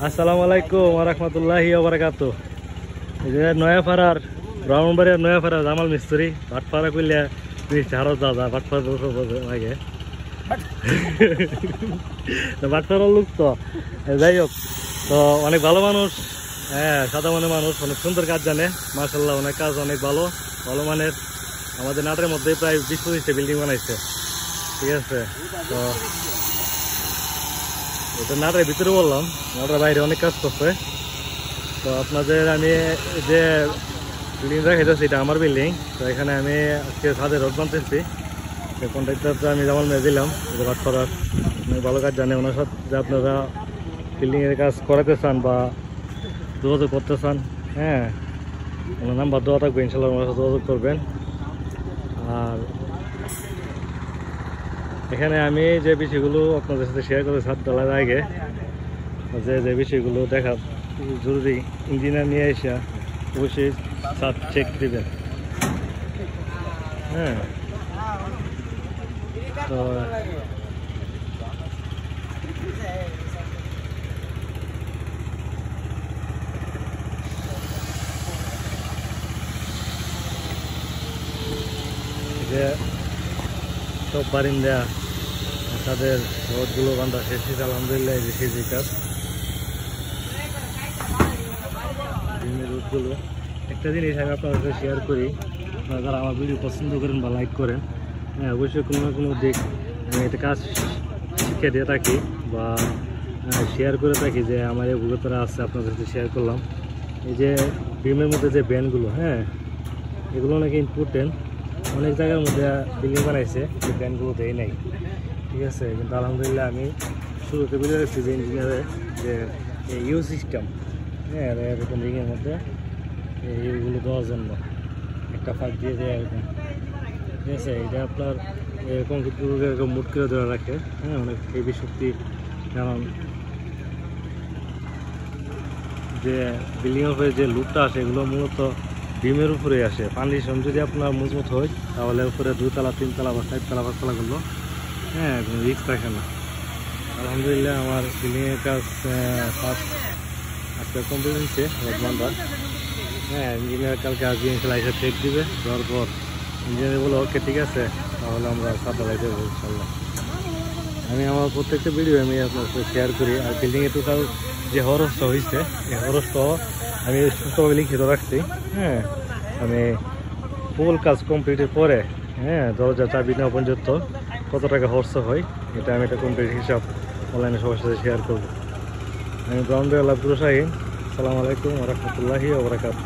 আসসালামু আলাইকুম ওয়া রাহমাতুল্লাহি ওয়া বারাকাতুহু। এই যে নয়াপাড়ার ব্রাহ্মণবাড়িয়ার নয়াপাড়া জামাল মিস্ত্রি ভাটপাড়া কইলে হারো দাদা ভাটপাড়া আগে ভাটপাড়ার লোক তো যাই হোক, তো অনেক ভালো মানুষ, হ্যাঁ সাদা মনে মানুষ, অনেক সুন্দর কাজ জানে মাশাআল্লাহ, অনেক কাজ অনেক ভালো ভালো মানের। আমাদের নাটের মধ্যে প্রায় 20-25টা বিল্ডিং বানাইছে, ঠিক আছে। তো এটা নাটের ভিতরে বললাম, নাটের বাইরে অনেক কাজ করছে। তো আপনাদের আমি যে বিল্ডিংটা খেতেছি এটা আমার বিল্ডিং। তো এখানে আমি আজকে ছাদে রোড বানতেছি। কন্ট্রাক্টরটা আমি জামাল মেয়ে দিলাম, ভাট করার অনেক ভালো কাজ জানে। ওনার সাথে যে আপনারা বিল্ডিংয়ের কাজ করাতে চান বা যোগাযোগ করতে চান, হ্যাঁ ওনার নাম্বার দেওয়া থাকবে, ইনশাল্লাহ ওনার সাথে যোগাযোগ করবেন। আর এখানে আমি যে বিষয়গুলো আপনাদের সাথে শেয়ার করে ছাদ তোলার আগে যে বিষয়গুলো দেখা জরুরি, ইঞ্জিনিয়ার নিয়ে এসে অবশ্যই ছাদ চেক দিবেন, হ্যাঁ। তো যে সব বারিন্দা তাদের রোডগুলো বান্ধা শেষ হয়েছে আলহামদুলিল্লাহ। এই যে সেই কাজ রোডগুলো, একটা জিনিস আমি আপনাদের সাথে শেয়ার করি, আপনারা যারা আমার ভিডিও পছন্দ করেন বা লাইক করেন, হ্যাঁ অবশ্যই কোনো না কোনো দিক আমি একটা কাজ শিক্ষা দিয়ে থাকি বা শেয়ার করে থাকি, যে আমার এই অভিজ্ঞতা আছে আপনাদের সাথে শেয়ার করলাম। এই যে বিমের মধ্যে যে ব্যান্ডগুলো, হ্যাঁ এগুলো নাকি ইম্পর্টেন্ট। অনেক জায়গার মধ্যে বিল্ডিং বানাইছে যে ব্যান্ডগুলো দেয় নাই, ঠিক আছে। কিন্তু আলহামদুলিল্লাহ আমি শুরুতে বুঝে রাখছি যে ইঞ্জিনিয়ারের যে ইউ সিস্টেম, হ্যাঁ এরকম রিংয়ের মধ্যে এইগুলো দেওয়ার জন্য একটা ফাঁক দিয়ে দেয় এরকম, ঠিক আছে। এটা আপনার কংক্রিটগুলোকে এরকম মুট করে ধরে রাখে, হ্যাঁ অনেক হেভি শক্তি। কারণ যে বিল্ডিংয়ের উপরে যে লুটটা আসে এগুলো মূলত ডিমের উপরে আসে। ফাউন্ডেশন যদি আপনার মজবুত হয় তাহলে উপরে 2তলা 3তলা বা 4তলা 5তলা করলো, হ্যাঁ কোনো রিস্ক থাকে না। আলহামদুলিল্লাহ আমার বিল্ডিংয়ের কাজ ফার্স্ট আজকে কমপ্লিট হচ্ছে রোড বান্ধা, হ্যাঁ ইঞ্জিনিয়ার কালকে আসবে ইনশাল্লাহ এসে চেক দিবে, দেওয়ার পর ইঞ্জিনিয়ার বলে ওকে ঠিক আছে তাহলে আমরা ছাদ ঢালাই দেবো ইনশাল্লাহ। আমি আমার প্রত্যেকটা ভিডিও আমি আপনার সাথে শেয়ার করি। আর বিল্ডিংয়ে টোটাল যে খরচটা হয়েছে এই খরচটা আমি সুস্থভাবে লিখিত রাখছি, হ্যাঁ আমি ফুল কাজ কমপ্লিটের পরে, হ্যাঁ দরজা চাবি নেওয়া পর্যন্ত কত টাকা খরচ হয় এটা আমি একটা কমপ্লিট হিসাব অনলাইনে সবার সাথে শেয়ার করবো। আমি ব্রাহ্মণবাড়িয়া লাভপুর শাহীন। আসসালামু আলাইকুম ওয়া রাহমাতুল্লাহি ওয়া বারাকাতুহু।